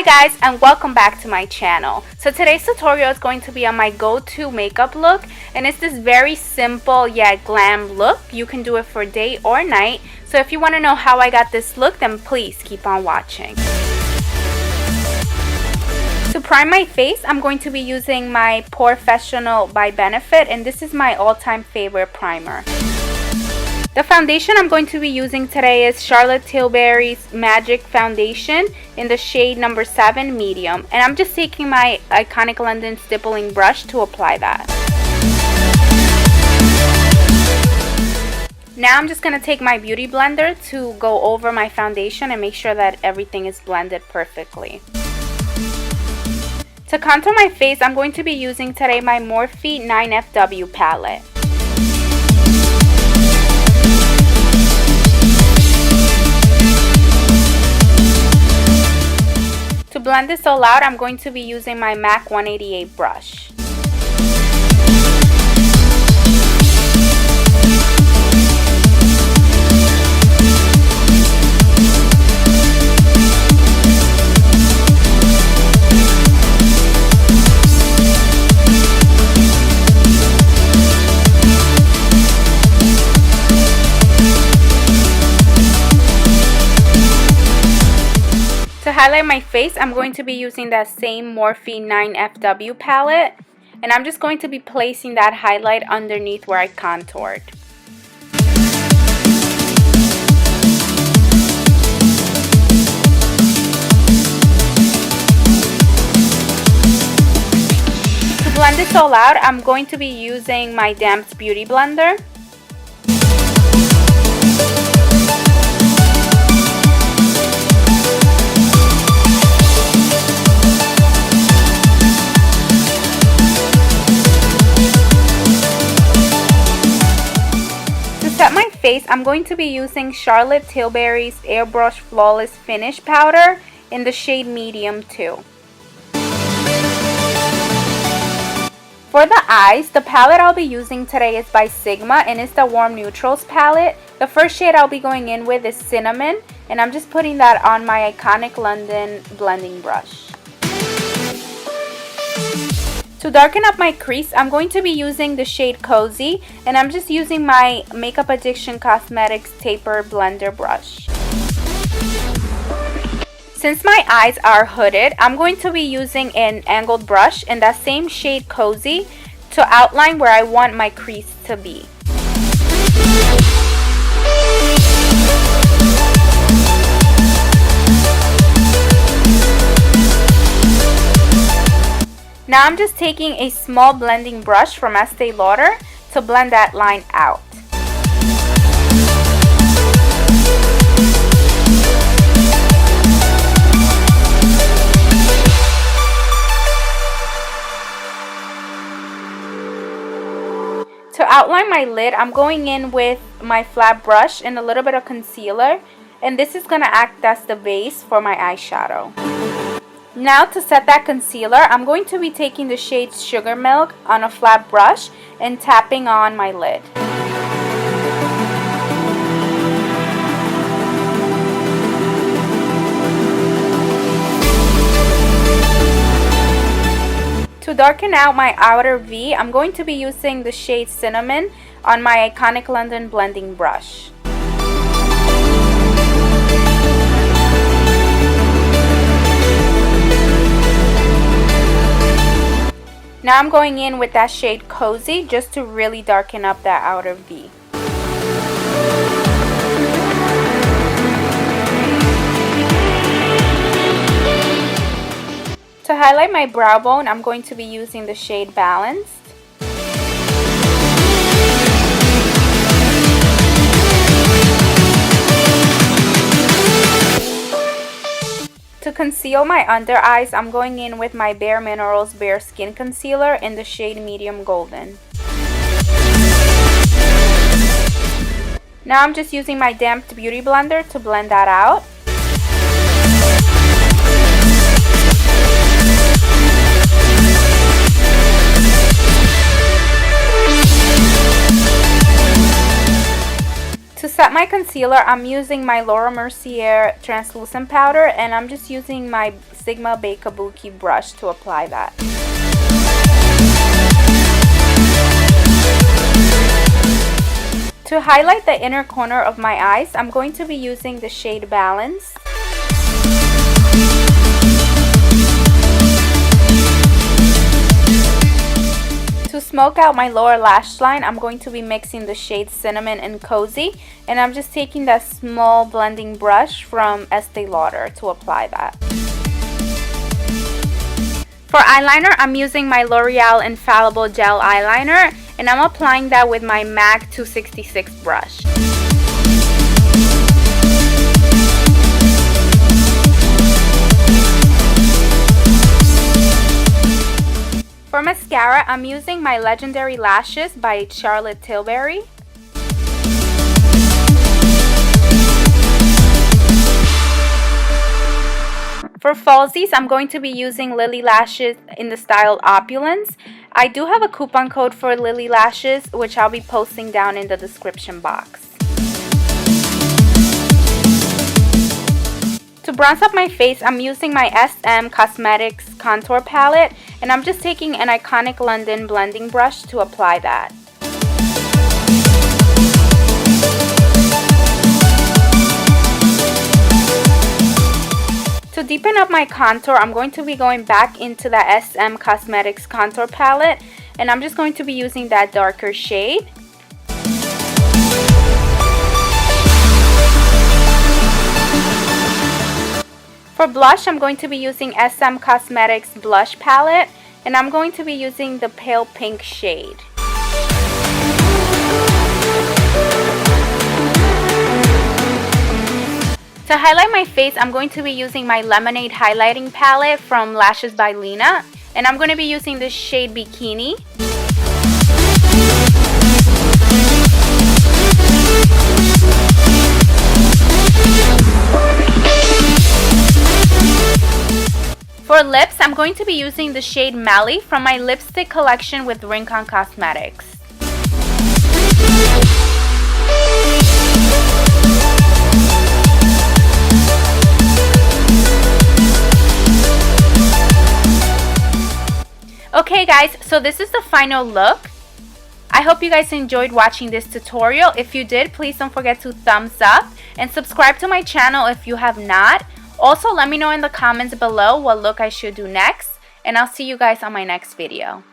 Hi guys, and welcome back to my channel. So today's tutorial is going to be on my go-to makeup look, and it's this very simple yet glam look. You can do it for day or night. So if you want to know how I got this look, then please keep on watching. To prime my face, I'm going to be using my Pore Fessional by Benefit, and this is my all-time favorite primer. The foundation I'm going to be using today is Charlotte Tilbury's Magic Foundation in the shade number 7 medium, and I'm just taking my Iconic London stippling brush to apply that. Now I'm just going to take my beauty blender to go over my foundation and make sure that everything is blended perfectly. To contour my face, I'm going to be using today my Morphe 9FW palette. To blend this all out, I'm going to be using my MAC 188 brush. To highlight my face, I'm going to be using that same Morphe 9FW palette, and I'm just going to be placing that highlight underneath where I contoured. To blend this all out, I'm going to be using my damp beauty blender. To set my face, I'm going to be using Charlotte Tilbury's Airbrush Flawless Finish Powder in the shade medium 2. For the eyes, the palette I'll be using today is by Sigma, and it's the Warm Neutrals palette. The first shade I'll be going in with is Cinnamon, and I'm just putting that on my Iconic London blending brush. To darken up my crease, I'm going to be using the shade Cozy, and I'm just using my Makeup Addiction Cosmetics Taper Blender brush. Since my eyes are hooded, I'm going to be using an angled brush in that same shade Cozy to outline where I want my crease to be. Now I'm just taking a small blending brush from Estee Lauder to blend that line out. To outline my lid, I'm going in with my flat brush and a little bit of concealer, and this is going to act as the base for my eyeshadow. Now to set that concealer, I'm going to be taking the shade Sugar Milk on a flat brush and tapping on my lid. To darken out my outer V, I'm going to be using the shade Cinnamon on my Iconic London blending brush. Now I'm going in with that shade Cozy just to really darken up that outer V. To highlight my brow bone, I'm going to be using the shade Balanced. To conceal my under eyes, I'm going in with my Bare Minerals Bare Skin Concealer in the shade Medium Golden. Now I'm just using my damped beauty blender to blend that out. To set my concealer, I'm using my Mercier translucent powder, and I'm just using my Sigma Bay Kabuki brush to apply that. To highlight the inner corner of my eyes, I'm going to be using the shade Balance. To smoke out my lower lash line, I'm going to be mixing the shade Cinnamon and Cozy, and I'm just taking that small blending brush from Estee Lauder to apply that. For eyeliner, I'm using my L'Oreal Infallible Gel Eyeliner, and I'm applying that with my MAC 266 brush. For mascara, I'm using my Legendary Lashes by Charlotte Tilbury. For falsies, I'm going to be using Lily Lashes in the style Opulence. I do have a coupon code for Lily Lashes, which I'll be posting down in the description box. To bronze up my face, I'm using my SM Cosmetics Contour Palette, and I'm just taking an Iconic London blending brush to apply that. To deepen up my contour, I'm going to be going back into the SM Cosmetics Contour Palette, and I'm just going to be using that darker shade. For blush, I'm going to be using SM Cosmetics Blush Palette, and I'm going to be using the pale pink shade. To highlight my face, I'm going to be using my Lemonade Highlighting Palette from Lashes by Lena, and I'm going to be using the shade Bikini. For lips, I'm going to be using the shade Melly from my lipstick collection with Rincon Cosmetics. Okay guys, so this is the final look. I hope you guys enjoyed watching this tutorial. If you did, please don't forget to thumbs up and subscribe to my channel if you have not. Also, let me know in the comments below what look I should do next, and I'll see you guys on my next video.